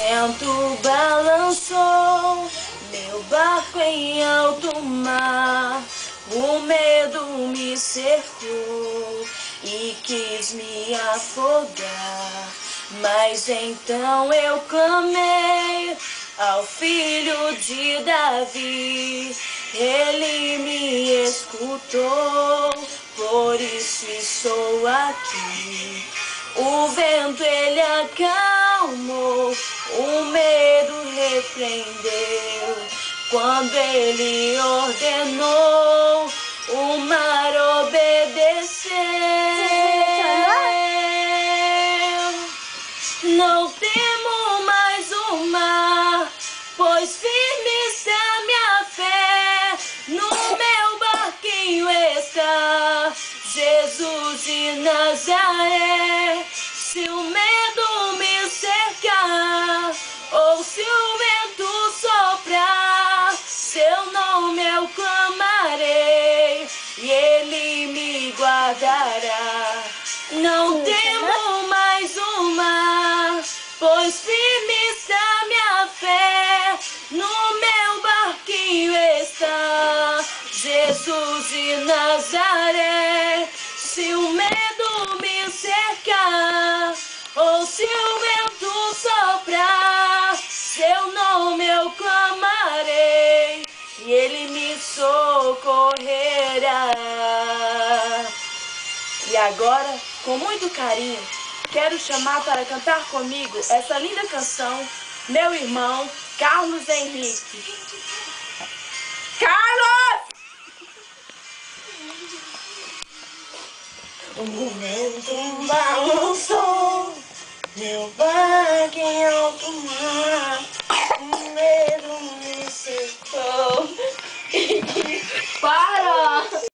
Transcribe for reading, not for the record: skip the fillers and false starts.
Vento balançou meu barco em alto mar, o medo me cercou e quis me afogar. Mas então eu clamei ao filho de Davi, ele me escutou, por isso estou aqui. O vento ele acalmou, o medo repreendeu, quando ele ordenou, o mar obedeceu. Não temo mais o mar, pois firme está minha fé, no meu barquinho está Jesus de Nazaré. Se o medo me cercar, ou se o vento soprar, seu nome eu clamarei, e ele me guardará. Não temo mais o mar, pois firme está minha fé, no meu barquinho está Jesus de Nazaré. Se o medo me cercar, ou se o vento soprar, seu nome eu clamarei, e ele me socorrerá. E agora, com muito carinho, quero chamar para cantar comigo essa linda canção meu irmão Carlos Henrique. Carlos! O vento balançou meu barco em alto mar.